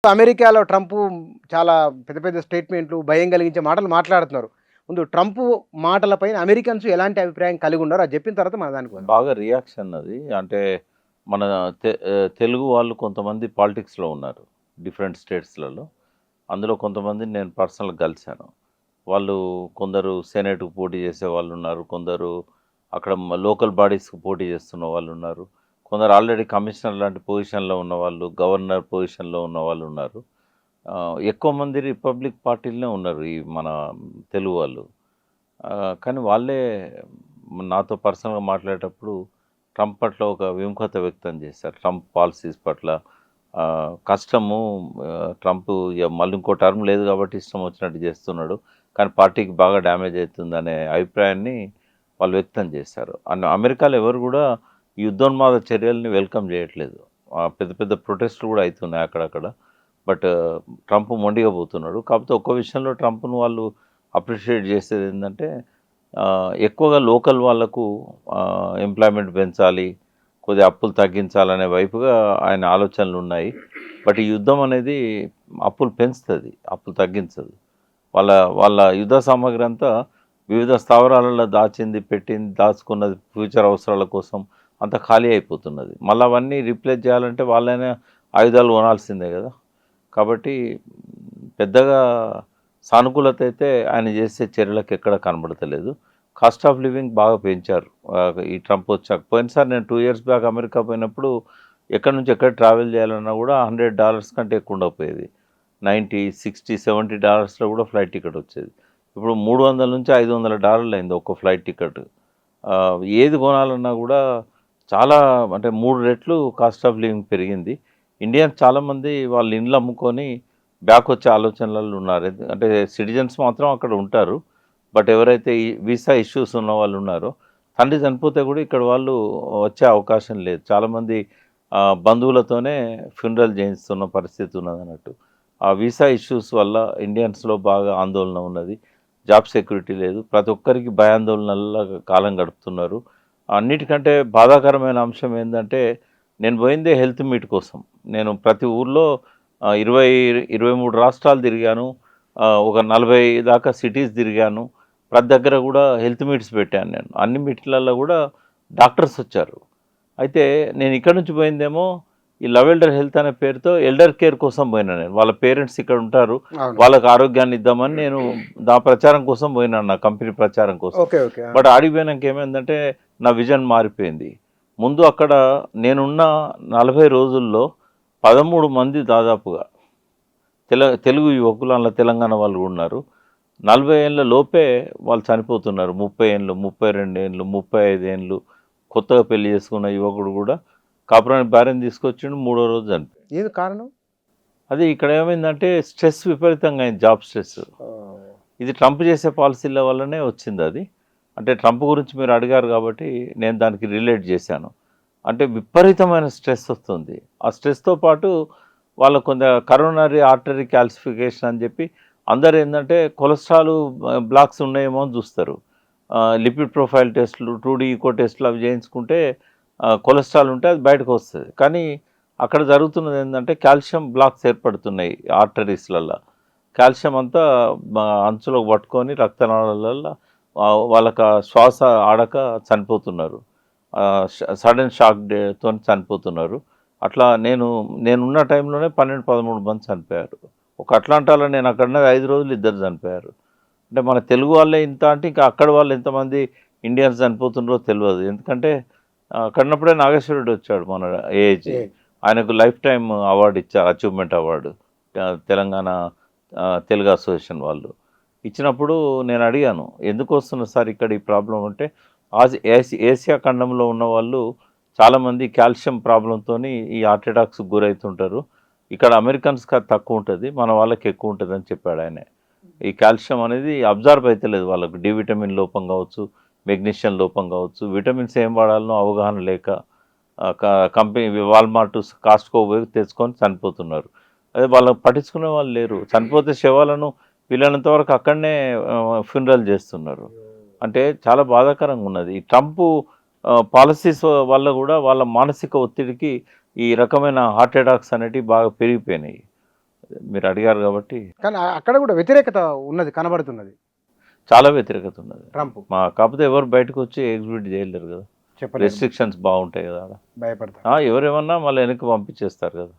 అమెరికాలో ట్రంప్ చాలా పెద్ద పెద్ద స్టేట్మెంట్లు, భయం కలిగించే మాటలు మాట్లాడుతున్నారు. ముందు ట్రంప్ మాటలపైన అమెరికన్స్ ఎలాంటి అభిప్రాయం కలిగి ఉన్నారో అది చెప్పిన తర్వాత మన దానికి వద్దాం. బాగా రియాక్షన్ అది. అంటే మన తెలుగు వాళ్ళు కొంతమంది పాలిటిక్స్‌లో ఉన్నారు. డిఫరెంట్ స్టేట్స్‌లలో. అందులో కొంతమందిని నేను పర్సనల్‌గా కలిసాను. వాళ్ళు కొందరు సెనేట్‌కి పోటీ చేసే వాళ్ళున్నారు. కొందరు అక్కడ లోకల్ బాడీస్‌కి పోటీ చేస్తున్న వాళ్ళున్నారు. కొందరు ఆల్రెడీ కమిషనర్ లాంటి పొజిషన్‌లో ఉన్నవాళ్ళు, గవర్నర్ పొజిషన్‌లో ఉన్నవాళ్ళున్నారు. ఎక్కువ మంది రిపబ్లిక్ పార్టీలోనే ఉన్నారు ఈ మన తెలుగు వాళ్ళు. కానీ వాళ్ళే నాతో పర్సనల్‌గా మాట్లాడేటప్పుడు ట్రంప్ పట్ల ఒక విముఖత వ్యక్తం చేశారు. ట్రంప్ పాలిసీస్ పట్ల కష్టము, ట్రంప్ ఇగ మళ్ళీ ఇంకో టర్మ్ లేదు కాబట్టి ఇష్టం వచ్చినట్టు చేస్తున్నాడు. కానీ పార్టీకి బాగా డ్యామేజ్ అవుతుందనే అభిప్రాయాన్ని వాళ్ళు వ్యక్తం చేశారు. అండ్ అమెరికాలో ఎవరు కూడా ఈ యుద్ధోన్మాద చర్యల్ని వెల్కమ్ చేయట్లేదు. పెద్ద పెద్ద ప్రొటెస్టులు కూడా అవుతున్నాయి అక్కడక్కడ. బట్ ట్రంప్ మొండిగా పోతున్నాడు. కాకపోతే ఒక్క విషయంలో ట్రంప్‌ను వాళ్ళు అప్రిషియేట్ చేసేదేందంటే ఎక్కువగా లోకల్ వాళ్ళకు ఎంప్లాయ్‌మెంట్ పెంచాలి, కొద్దిగా అప్పులు తగ్గించాలనే వైపుగా ఆయన ఆలోచనలున్నాయి. బట్ ఈ యుద్ధం అనేది అప్పులు పెంచుతది, అప్పులు తగ్గించదు. వాళ్ళ వాళ్ళ యుద్ధ సామాగ్రి అంతా వివిధ స్థావరాలలో దాచింది, పెట్టింది, దాచుకున్నది ఫ్యూచర్ అవసరాల కోసం అంతా ఖాళీ అయిపోతున్నది. మళ్ళీ అవన్నీ రీప్లేస్ చేయాలంటే వాళ్ళైనా ఆయుధాలు కొనాల్సిందే కదా! కాబట్టి పెద్దగా సానుకూలత అయితే ఆయన చేసే చర్యలకు ఎక్కడ కనబడతలేదు. కాస్ట్ ఆఫ్ లివింగ్ బాగా పెంచారు ఈ ట్రంప్ వచ్చాక. పోయినసారి నేను 2 ఇయర్స్ బ్యాక్ అమెరికా పోయినప్పుడు ఎక్కడి నుంచి ఎక్కడ ట్రావెల్ చేయాలన్నా కూడా $100 కంటే ఎక్కువ ఉండకపోయేది. 90, 60, $70లో కూడా ఫ్లైట్ టికెట్ వచ్చేది. ఇప్పుడు $300-500 అయింది ఒక్క ఫ్లైట్ టికెట్. ఏది కొనాలన్నా కూడా చాలా, అంటే 3 రెట్లు కాస్ట్ ఆఫ్ లివింగ్ పెరిగింది. ఇండియన్స్ చాలామంది వాళ్ళ ఇండ్లు అమ్ముకొని బ్యాక్ వచ్చే ఆలోచనలలో ఉన్నారు. అంటే సిటిజన్స్ మాత్రం అక్కడ ఉంటారు. బట్ ఎవరైతే ఈ వీసా ఇష్యూస్ ఉన్న వాళ్ళు ఉన్నారో, తండ్రి చనిపోతే కూడా ఇక్కడ వాళ్ళు వచ్చే అవకాశం లేదు. చాలామంది బంధువులతోనే ఫ్యూనరల్ చేయిస్తున్న పరిస్థితి ఉన్నదన్నట్టు. ఆ వీసా ఇష్యూస్ వల్ల ఇండియన్స్‌లో బాగా ఆందోళన ఉన్నది. జాబ్ సెక్యూరిటీ లేదు. ప్రతి ఒక్కరికి భయాందోళనల కాలం గడుపుతున్నారు. అన్నిటికంటే బాధాకరమైన అంశం ఏందంటే, నేను పోయిందే హెల్త్ మీట్ కోసం. నేను ప్రతి ఊర్లో 20, 23 రాష్ట్రాలు తిరిగాను. ఒక 40 దాకా సిటీస్ తిరిగాను. ప్రతి దగ్గర కూడా హెల్త్ మీట్స్ పెట్టాను నేను. అన్ని మీట్‌లలో కూడా డాక్టర్స్ వచ్చారు. అయితే నేను ఇక్కడి నుంచి పోయిందేమో ఈ లవ్ ఎల్డర్ హెల్త్ అనే పేరుతో ఎల్డర్ కేర్ కోసం పోయినా నేను. వాళ్ళ పేరెంట్స్ ఇక్కడ ఉంటారు. అవును. వాళ్ళకి ఆరోగ్యాన్ని ఇద్దామని నేను ప్రచారం కోసం పోయినాను, నా కంపెనీ ప్రచారం కోసం. ఓకే. ఓకే. బట్ ఆడికి పోయినాక ఏమైందంటే నా విజన్ మారిపోయింది. ముందు అక్కడ నేనున్న 40 రోజుల్లో 13 మంది దాదాపుగా తెలుగు యువకులు, అందులో తెలంగాణ వాళ్ళు కూడా ఉన్నారు. 40 ఏళ్ల లోపే వాళ్ళు చనిపోతున్నారు. 30 ఏండ్లు, 32 ఏండ్లు, 35 ఏండ్లు కొత్తగా పెళ్లి చేసుకున్న యువకుడు కూడా కాపురానికి భార్యను తీసుకొచ్చిండు. మూడో రోజు చనిపోయాడు. ఏది కారణం? అది ఇక్కడ ఏమైందంటే స్ట్రెస్ విపరీతంగా అయింది, జాబ్ స్ట్రెస్. ఓహ్! ఇది ట్రంప్ చేసే పాలసీల వల్లనే వచ్చింది అది. అంటే ట్రంప్ గురించి మీరు అడిగారు కాబట్టి నేను దానికి రిలేట్ చేశాను. అంటే విపరీతమైన స్ట్రెస్ వస్తుంది. ఆ స్ట్రెస్‌తో పాటు వాళ్ళకు కొంత కరోనరీ ఆర్టరీ కాల్సిఫికేషన్ అని చెప్పి అందరూ ఏందంటే కొలెస్ట్రాల్ బ్లాక్స్ ఉన్నాయేమో అని చూస్తారు. లిపిడ్ ప్రొఫైల్ టెస్టులు, 2D ఈకో టెస్టులు అవి చేయించుకుంటే కొలెస్ట్రాల్ ఉంటే అది బయటకు వస్తది. కానీ అక్కడ జరుగుతున్నది ఏందంటే కాల్షియం బ్లాక్స్ ఏర్పడుతున్నాయి ఆర్టరీస్‌లల్ల. కాల్షియం అంతా అంచులోకి పట్టుకొని రక్తనాళాలల్ల వాళ్ళకి శ్వాస ఆడక చనిపోతున్నారు. సడన్ షాక్ తోని చనిపోతున్నారు. అట్లా నేనున్న టైంలోనే 12, 13 మంది చనిపోయారు. ఒక అట్లాంటాలో నేను అక్కడున్నది 5 రోజులు ఇద్దరు చనిపోయారు. అంటే మన తెలుగు వాళ్ళే ఇంత అంటే ఇంకా అక్కడ వాళ్ళు ఎంతమంది ఇండియన్స్ చనిపోతున్నారో తెలవదు. ఎందుకంటే అక్కడున్నప్పుడే నాగేశ్వరరెడ్డి వచ్చాడు మన ఏఐజీ. ఆయనకు లైఫ్ టైమ్ అవార్డు ఇచ్చారు, achievement award. Telangana Telugu association వాళ్ళు ఇచ్చినప్పుడు నేను అడిగాను, ఎందుకు వస్తున్నారు సార్ ఇక్కడ ఈ ప్రాబ్లం అంటే, ఏసియా ఖండంలో ఉన్న వాళ్ళు చాలామంది కాల్షియం ప్రాబ్లంతోని ఈ హార్ట్ అటాక్స్‌కి గురవుతుంటారు. ఇక్కడ అమెరికన్స్‌కి అది తక్కువ ఉంటుంది, మన వాళ్ళకి ఎక్కువ ఉంటుందని చెప్పాడు ఆయన. ఈ కాల్షియం అనేది అబ్జార్బ్ అయితలేదు వాళ్ళకు. డి విటమిన్ లోపం కావచ్చు, మెగ్నీషియం లోపం కావచ్చు, విటమిన్స్ ఏం వాడాలనో అవగాహన లేక కంపెనీ వాల్మార్ట్, కాస్ట్కో పోయి తెచ్చుకొని చనిపోతున్నారు. అదే వాళ్ళని పట్టించుకునే వాళ్ళు లేరు. చనిపోతే శవాలను వీలైనంత వరకు అక్కడనే ఫ్యూనరల్ చేస్తున్నారు. అంటే చాలా బాధాకరంగా ఉన్నది. ఈ ట్రంప్ పాలసీస్ వల్ల కూడా వాళ్ళ మానసిక ఒత్తిడికి ఈ రకమైన హార్ట్ అటాక్స్ అనేటివి బాగా పెరిగిపోయినాయి. మీరు అడిగారు కాబట్టి కానీ అక్కడ కూడా వ్యతిరేకత ఉన్నది, కనబడుతున్నది చాలా వ్యతిరేకత ఉన్నది. ట్రంప్ కాకపోతే ఎవరు బయటకు వచ్చి ఎగ్జిబిట్ చేయలేరు కదా, చెప్పలేదు, రెస్ట్రిక్షన్స్ బాగుంటాయి కదా ఆడ. భయపడతారు. ఎవరేమన్నా మళ్ళీ వెనక్కి పంపించేస్తారు కదా.